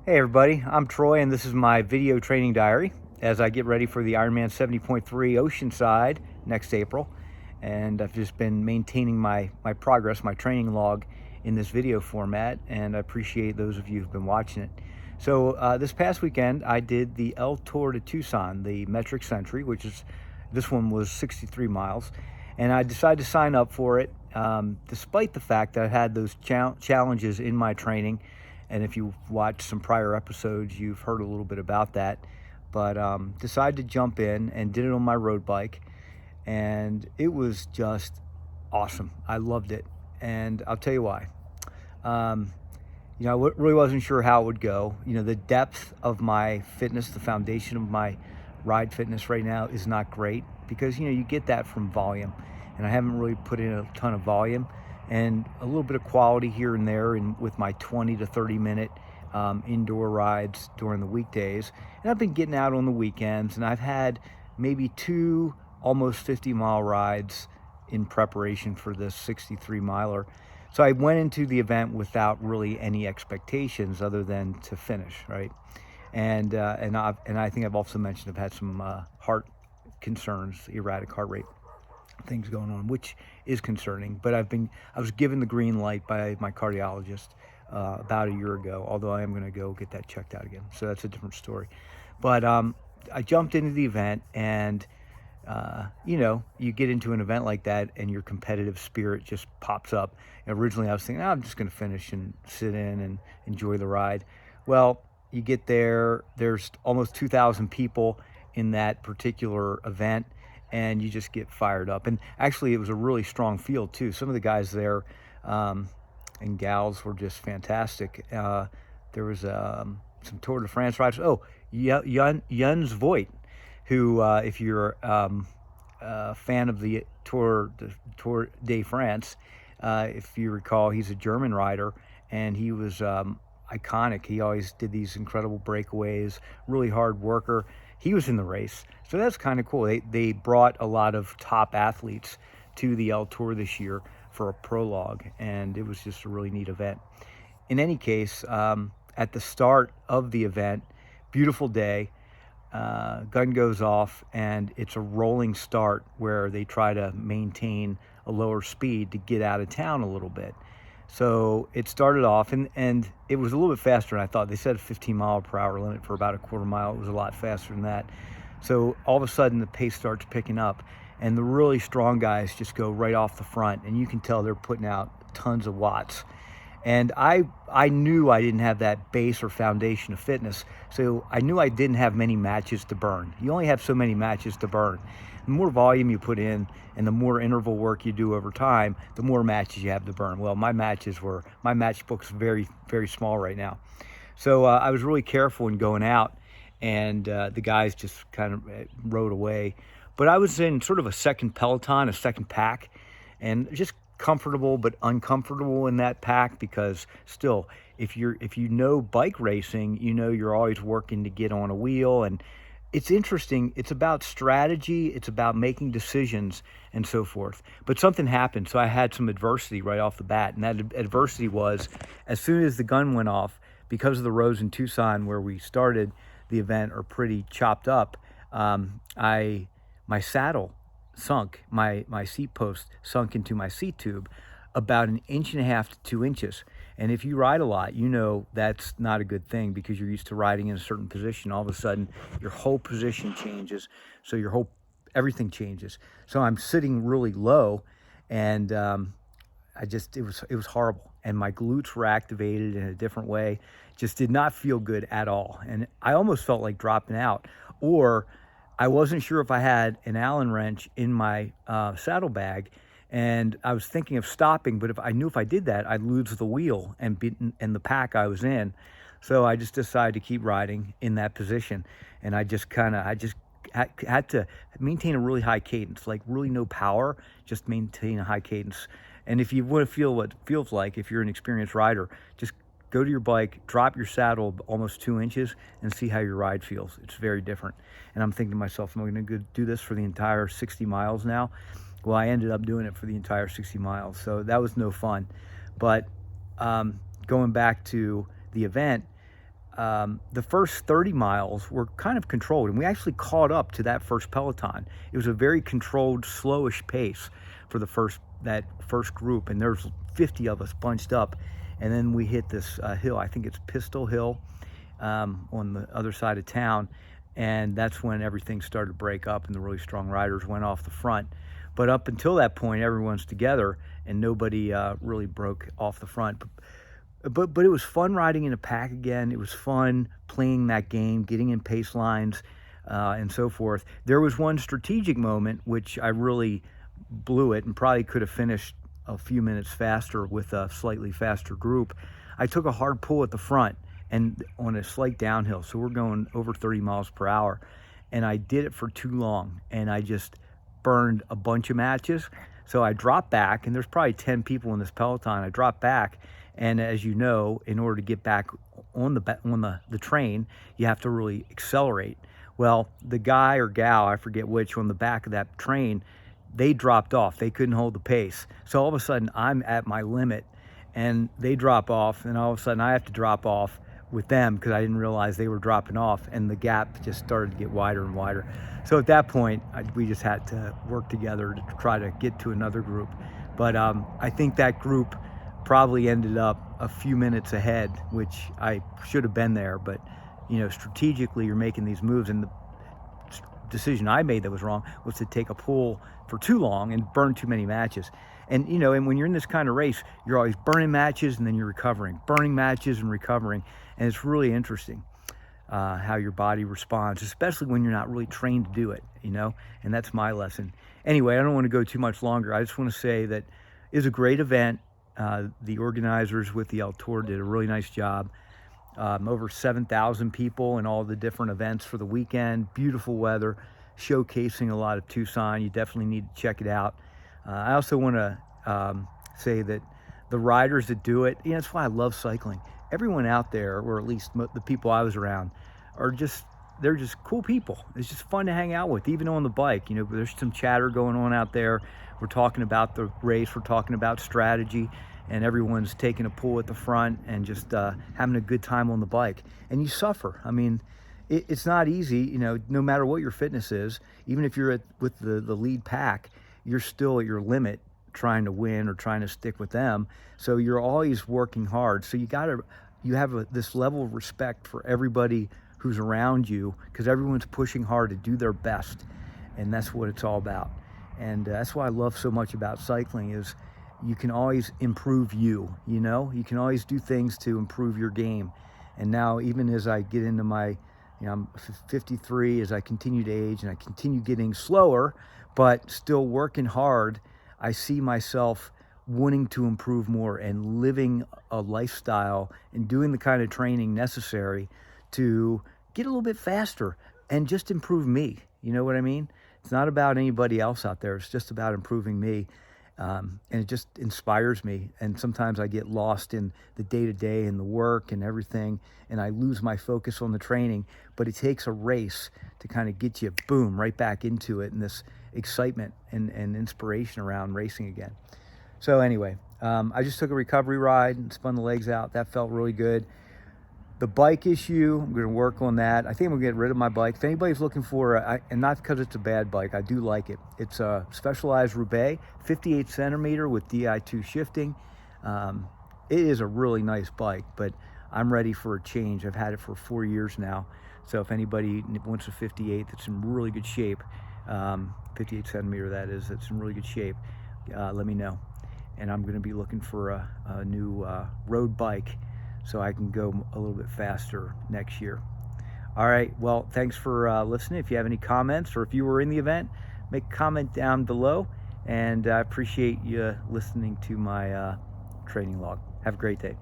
Hey everybody, I'm Troy and this is my video training diary as I get ready for the Ironman 70.3 Oceanside next April. And I've just been maintaining my progress, my training log in this video format, and I appreciate those of you who've been watching it. So this past weekend I did the El Tour de Tucson, the metric century, this one was 63 miles, and I decided to sign up for it despite the fact that I had those challenges in my training. And if you've watched some prior episodes, you've heard a little bit about that. But decided to jump in and did it on my road bike. And it was just awesome. I loved it. And I'll tell you why. Um, I really wasn't sure how it would go. The depth of my fitness, the foundation of my ride fitness right now is not great because, you get that from volume. And I haven't really put in a ton of volume and a little bit of quality here and there with my 20 to 30 minute indoor rides during the weekdays. And I've been getting out on the weekends, and I've had maybe two almost 50-mile rides in preparation for this 63 miler. So I went into the event without really any expectations other than to finish, right? And I think I've also mentioned I've had some heart concerns, erratic heart rate things going on, which is concerning. But I was given the green light by my cardiologist about a year ago, although I am going to go get that checked out again. So that's a different story. But I jumped into the event, and you get into an event like that and your competitive spirit just pops up. And originally I was thinking, I'm just going to finish and sit in and enjoy the ride. Well, you get there, there's almost 2,000 people in that particular event, and you just get fired up. And actually, it was a really strong field too. Some of the guys there and gals were just fantastic. There was some Tour de France riders. Oh, Jens Voigt, who, if you're a fan of the Tour de France, if you recall, he's a German rider, and he was iconic. He always did these incredible breakaways, really hard worker. He was in the race. So that's kind of cool. They brought a lot of top athletes to the El Tour this year for a prologue, and it was just a really neat event. In any case, at the start of the event, beautiful day, gun goes off, and it's a rolling start where they try to maintain a lower speed to get out of town a little bit. So it started off, and it was a little bit faster than I thought. They said a 15-mile-per-hour limit for about a quarter mile. It was a lot faster than that. So all of a sudden, the pace starts picking up, and the really strong guys just go right off the front, and you can tell they're putting out tons of watts. And I knew I didn't have that base or foundation of fitness, so I knew I didn't have many matches to burn. You only have so many matches to burn. The more volume you put in and the more interval work you do over time, the more matches you have to burn. Well, my matchbook's very, very small right now. So I was really careful in going out, and the guys just kind of rode away. But I was in sort of a second peloton, a second pack, and just comfortable but uncomfortable in that pack, because still, if you know bike racing, you're always working to get on a wheel. And it's interesting. It's about strategy. It's about making decisions and so forth. But something happened. So I had some adversity right off the bat. And that adversity was, as soon as the gun went off, because of the roads in Tucson where we started the event are pretty chopped up, my saddle sunk, my seat post sunk into my seat tube about 1.5 to 2 inches. And if you ride a lot, that's not a good thing, because you're used to riding in a certain position. All of a sudden, your whole position changes, so everything changes. So I'm sitting really low, and it was horrible. And my glutes were activated in a different way. Just did not feel good at all. And I almost felt like dropping out, or I wasn't sure if I had an Allen wrench in my saddlebag, and I was thinking of stopping, but if I did that, I'd lose the wheel and the pack I was in. So I just decided to keep riding in that position, and I just had to maintain a really high cadence, like really no power, just maintain a high cadence. And if you want to feel what it feels like, if you're an experienced rider, just go to your bike, drop your saddle almost 2 inches, and see how your ride feels. It's very different. And I'm thinking to myself, am I going to do this for the entire 60 miles now? Well, I ended up doing it for the entire 60 miles, so that was no fun. But going back to the event, the first 30 miles were kind of controlled, and we actually caught up to that first peloton. It was a very controlled, slowish pace for that first group, and there's 50 of us bunched up, and then we hit this hill. I think it's Pistol Hill, on the other side of town, and that's when everything started to break up and the really strong riders went off the front. But up until that point, everyone's together and nobody really broke off the front. But it was fun riding in a pack again. It was fun playing that game, getting in pace lines, and so forth. There was one strategic moment which I really blew it and probably could have finished a few minutes faster with a slightly faster group. I took a hard pull at the front and on a slight downhill, so we're going over 30 miles per hour, and I did it for too long, and I just burned a bunch of matches. So I dropped back, and there's probably 10 people in this peloton. I dropped back, and as you know, in order to get back on the train, you have to really accelerate. Well, the guy or gal, I forget which, on the back of that train, they dropped off. They couldn't hold the pace. So all of a sudden, I'm at my limit, and they drop off, and all of a sudden, I have to drop off with them because I didn't realize they were dropping off, and the gap just started to get wider and wider. So at that point, we just had to work together to try to get to another group. But I think that group probably ended up a few minutes ahead, which I should have been there. But you know, strategically, you're making these moves, and the decision I made that was wrong was to take a pull for too long and burn too many matches. And you know, and when you're in this kind of race, you're always burning matches and then you're recovering, burning matches and recovering. And it's really interesting how your body responds, especially when you're not really trained to do it, you know, and that's my lesson. Anyway, I don't want to go too much longer. I just want to say that it was a great event. The organizers with the El Tour did a really nice job. Over 7,000 people in all the different events for the weekend, beautiful weather, showcasing a lot of Tucson. You definitely need to check it out. I also want to say that the riders that do it, you know, that's why I love cycling. Everyone out there, or at least the people I was around, they're just cool people. It's just fun to hang out with, even on the bike. You know, there's some chatter going on out there. We're talking about the race, we're talking about strategy, and everyone's taking a pull at the front and just having a good time on the bike. And you suffer. I mean, it's not easy, you know, no matter what your fitness is, even if you're with the lead pack, you're still at your limit trying to win or trying to stick with them. So you're always working hard. So you have this level of respect for everybody who's around you, because everyone's pushing hard to do their best. And that's what it's all about. And that's why I love so much about cycling is you can always improve you know? You can always do things to improve your game. And now, even as I get into my, you know, I'm 53, as I continue to age and I continue getting slower, but still working hard, I see myself wanting to improve more and living a lifestyle and doing the kind of training necessary to get a little bit faster and just improve me. You know what I mean? It's not about anybody else out there. It's just about improving me. And it just inspires me. And sometimes I get lost in the day-to-day and the work and everything, and I lose my focus on the training. But it takes a race to kind of get you, boom, right back into it, and this excitement and inspiration around racing again. So anyway, I just took a recovery ride and spun the legs out. That felt really good. The bike issue, I'm going to work on that. I think I'm going to get rid of my bike. If anybody's looking for, and not because it's a bad bike, I do like it. It's a Specialized Roubaix, 58 centimeter with Di2 shifting. It is a really nice bike, but I'm ready for a change. I've had it for 4 years now. So if anybody wants a 58 that's in really good shape, 58 centimeter that is, that's in really good shape, let me know. And I'm going to be looking for a new road bike, so I can go a little bit faster next year. All right, well, thanks for listening. If you have any comments, or if you were in the event, make a comment down below, and I appreciate you listening to my training log. Have a great day.